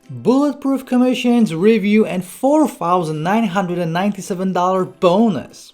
Bulletproof Commissions review and $4,997 bonus.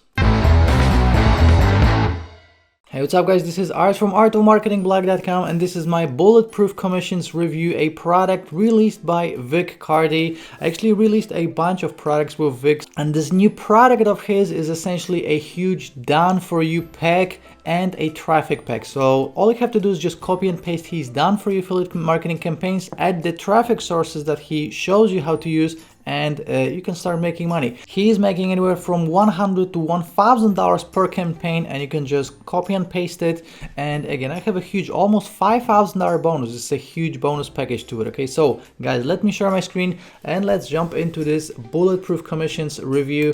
Hey, what's up guys, this is Art from artofmarketingblog.com and this is my Bulletproof Commissions review, a product released by Vic Cardi. I actually released a bunch of products with Vic, and this new product of his is essentially a huge done for you pack and a traffic pack. So all you have to do is just copy and paste his done for you affiliate marketing campaigns, add the traffic sources that he shows you how to use, and you can start making money. He is making anywhere from $100 to $1,000 per campaign, and you can just copy and paste it. And again, I have a huge, almost $5,000 bonus. It's a huge bonus package to it. Okay, so guys, let me share my screen and let's jump into this Bulletproof Commissions review.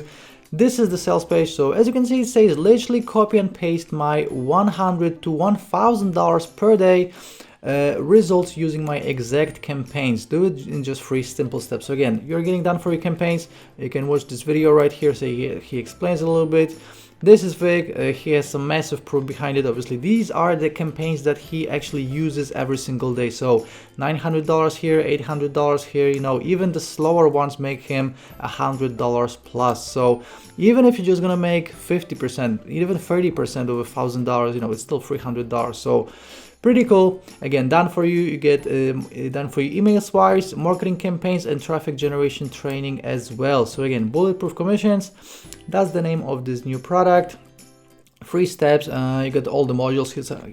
This is the sales page. So as you can see, it says literally copy and paste my $100 to $1,000 per day results using my exact campaigns. Do it in just 3 simple steps. So again, you're getting done for your campaigns. You can watch this video right here. So he explains a little bit. This is Vic. He has some massive proof behind it. Obviously, these are the campaigns that he actually uses every single day. So $900 here, $800 here. You know, even the slower ones make him $100 plus. So even if you're just gonna make 50%, even 30% of $1,000, you know, it's still $300. So pretty cool. Again, done for you. You get done for you email swipes, marketing campaigns, and traffic generation training as well. So again, Bulletproof Commissions, that's the name of this new product. 3 steps. You got all the modules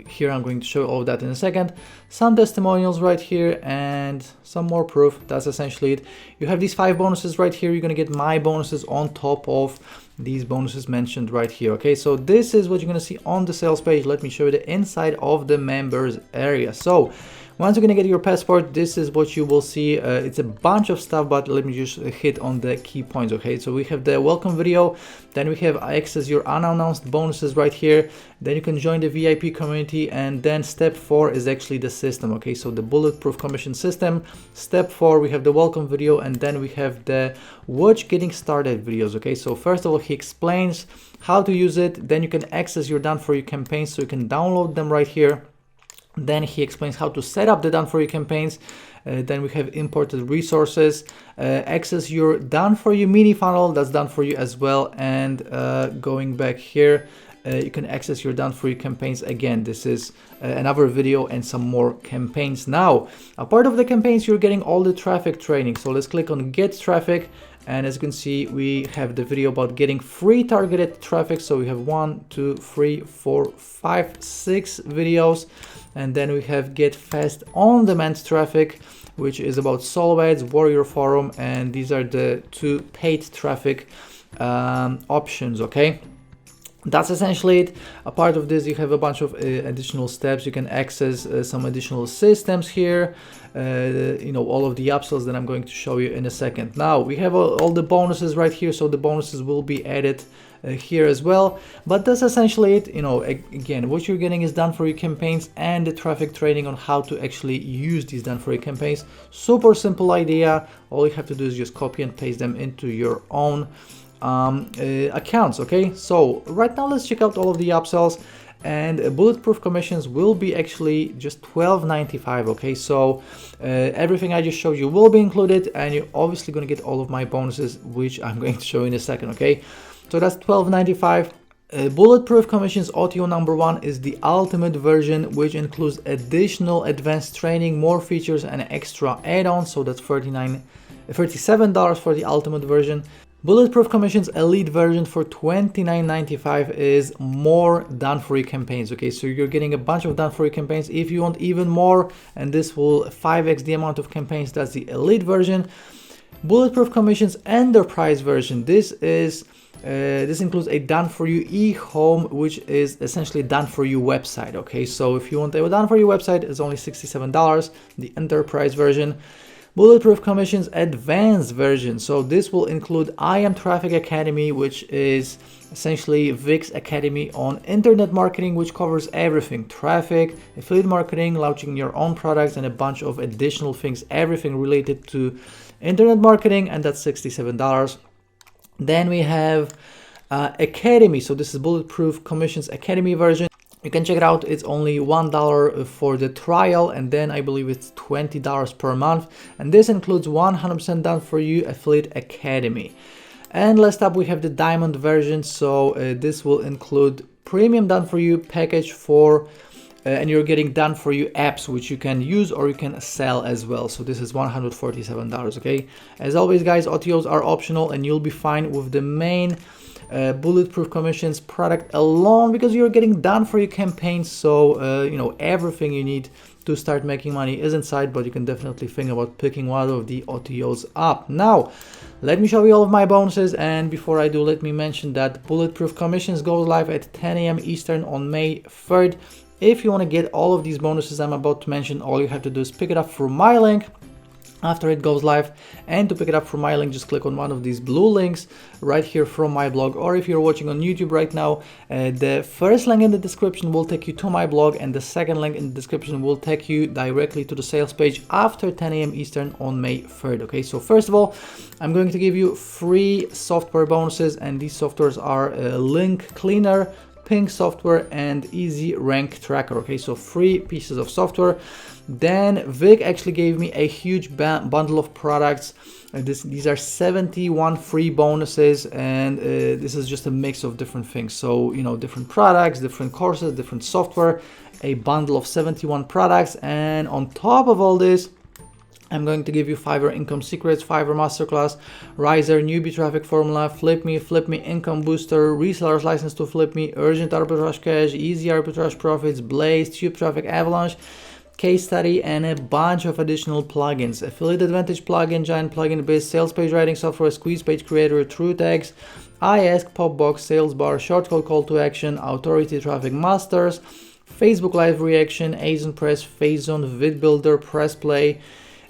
here. I'm going to show all of that in a second. Some testimonials right here and some more proof. That's essentially it. You have these 5 bonuses right here. You're going to get my bonuses on top of these bonuses mentioned right here. Okay, so this is what you're going to see on the sales page. Let me show you the inside of the members area. So once you're going to get your passport, this is what you will see. It's a bunch of stuff, but let me just hit on the key points. Okay, so we have the welcome video, then we have access your unannounced bonuses right here, then you can join the VIP community, and then step 4 is actually the system. Okay, so the Bulletproof Commission system. Step 4, we have the welcome video, and then we have the watch getting started videos. Okay, so first of all, he explains how to use it, then you can access your done for you campaigns, so you can download them right here. Then he explains how to set up the done for you campaigns. Then we have imported resources, access your done for you mini funnel, that's done for you as well. And going back here, you can access your done for you campaigns. Again, this is another video and some more campaigns. Now, a part of the campaigns, you're getting all the traffic training. So let's click on get traffic. And as you can see, we have the video about getting free targeted traffic. So we have 1, 2, 3, 4, 5, 6 videos. And then we have get fast on demand traffic, which is about solo ads, warrior forum, and these are the 2 paid traffic options. Okay, that's essentially it. A part of this, you have a bunch of additional steps. You can access some additional systems here, you know, all of the upsells that I'm going to show you in a second. Now we have all the bonuses right here, so the bonuses will be added here as well. But that's essentially it. You know, again, what you're getting is done for you campaigns and the traffic training on how to actually use these done for you campaigns. Super simple idea. All you have to do is just copy and paste them into your own accounts. Okay, so right now let's check out all of the upsells, and Bulletproof Commissions will be actually just $12.95. okay, so everything I just showed you will be included, and you're obviously going to get all of my bonuses, which I'm going to show you in a second. Okay, so that's $12.95. Bulletproof Commissions OTO number 1 is the ultimate version, which includes additional advanced training, more features, and extra add-ons. So that's $37 for the ultimate version. Bulletproof Commissions Elite version for $29.95 is more done for you campaigns. Okay, so you're getting a bunch of done for you campaigns. If you want even more, and this will 5x the amount of campaigns, that's the Elite version. Bulletproof Commissions Enterprise version. This includes a done for you e-home, which is essentially done for you website. Okay, so if you want a done for you website, it's only $67. The Enterprise version. Bulletproof Commissions Advanced version. So this will include I Am Traffic Academy, which is essentially Vic's Academy on internet marketing, which covers everything: traffic, affiliate marketing, launching your own products, and a bunch of additional things, everything related to internet marketing, and that's $67. Then we have Academy. So this is Bulletproof Commissions Academy version. You can check it out. It's only $1 for the trial, and then I believe it's $20 per month. And this includes 100% done for you Affiliate Academy. And last up, we have the diamond version. So this will include premium done for you package for and you're getting done for you apps which you can use or you can sell as well. So this is $147. Okay, as always guys, OTOs are optional and you'll be fine with the main Bulletproof Commissions product alone, because you're getting done for your campaign. So you know, everything you need to start making money is inside, but you can definitely think about picking one of the OTOs up. Now let me show you all of my bonuses, and before I do, let me mention that Bulletproof Commissions goes live at 10 a.m. Eastern on May 3rd. If you want to get all of these bonuses I'm about to mention, all you have to do is pick it up through my link after it goes live. And to pick it up from my link, just click on one of these blue links right here from my blog, or if you're watching on YouTube right now, the first link in the description will take you to my blog, and the second link in the description will take you directly to the sales page after 10 a.m. Eastern on May 3rd. Okay, so first of all, I'm going to give you 3 software bonuses, and these softwares are Link Cleaner, Ping software, and Easy Rank Tracker. Okay, so 3 pieces of software. Then Vic actually gave me a huge bundle of products. These are 71 free bonuses, and this is just a mix of different things. So, you know, different products, different courses, different software, a bundle of 71 products. And on top of all this, I'm going to give you Fiverr Income Secrets, Fiverr Masterclass, Riser, Newbie Traffic Formula, Flip Me Income Booster, Reseller's License to Flip Me, Urgent Arbitrage Cash, Easy Arbitrage Profits, Blaze, Tube Traffic Avalanche, Case Study, and a bunch of additional plugins. Affiliate Advantage plugin, Giant Plugin Biz, Sales Page Writing Software, Squeeze Page Creator, True Tags, I Ask, Popbox, Sales Bar, Shortcode Call to Action, Authority Traffic Masters, Facebook Live Reaction, Azon Press, Phazon, Vid Builder, Press Play,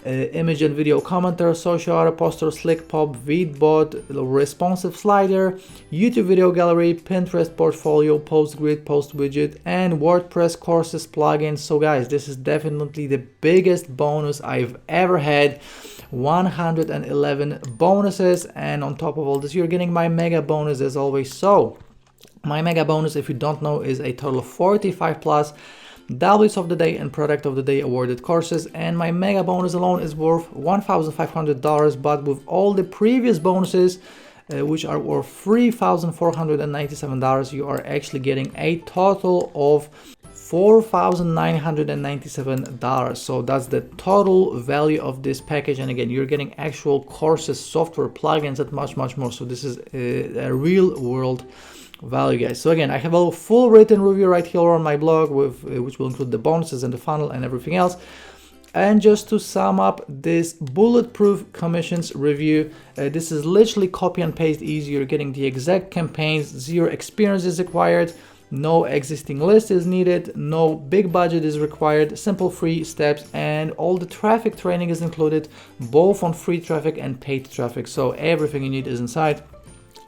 Image and Video Commenter, Social Auto Poster, Slick Pop, VidBot, Responsive Slider, YouTube Video Gallery, Pinterest Portfolio, Post Grid, Post Widget, and WordPress Courses plugins. So guys, this is definitely the biggest bonus I've ever had. 111 bonuses, and on top of all this, you're getting my mega bonus as always. So my mega bonus, if you don't know, is a total of 45 plus W's of the Day and Product of the Day awarded courses, and my mega bonus alone is worth $1,500, but with all the previous bonuses, which are worth $3,497, you are actually getting a total of $4,997. So that's the total value of this package, and again, you're getting actual courses, software, plugins, and much more. So this is a real world value, guys. So again, I have a full written review right here on my blog, with which will include the bonuses and the funnel and everything else. And just to sum up this Bulletproof Commissions review, this is literally copy and paste easy. You're getting the exact campaigns, 0 experience is required, no existing list is needed, no big budget is required, simple free steps, and all the traffic training is included, both on free traffic and paid traffic. So everything you need is inside.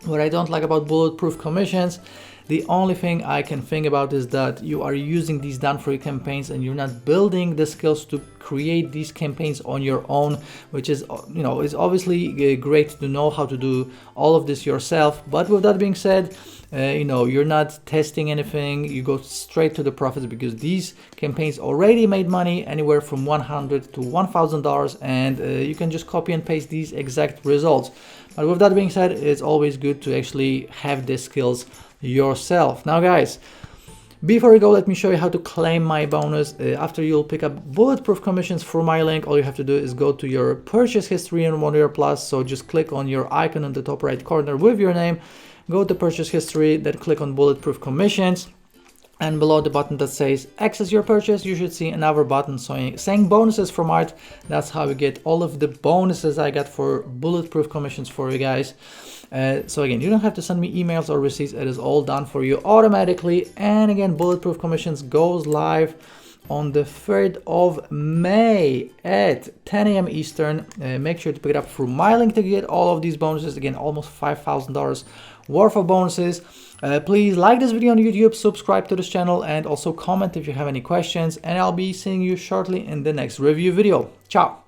What I don't like about Bulletproof Commissions, the only thing I can think about is that you are using these done for you campaigns and you're not building the skills to create these campaigns on your own, which is, you know, is obviously great to know how to do all of this yourself. But with that being said, you know, you're not testing anything, you go straight to the profits, because these campaigns already made money anywhere from $100 to $1,000, and you can just copy and paste these exact results. But with that being said, it's always good to actually have the skills yourself. Now guys, before we go, let me show you how to claim my bonus. After you'll pick up Bulletproof Commissions through my link, all you have to do is go to your purchase history in 1 Year Plus. So just click on your icon in the top right corner with your name, go to purchase history, then click on Bulletproof Commissions, and below the button that says access your purchase, you should see another button saying bonuses from Art. That's how we get all of the bonuses I got for Bulletproof Commissions for you guys. So again, you don't have to send me emails or receipts, it is all done for you automatically. And again, Bulletproof Commissions goes live on the 3rd of May at 10 a.m. Eastern. Make sure to pick it up through my link to get all of these bonuses. Again, almost $5,000 worth of bonuses. Please like this video on YouTube, subscribe to this channel, and also comment if you have any questions. And I'll be seeing you shortly in the next review video. Ciao!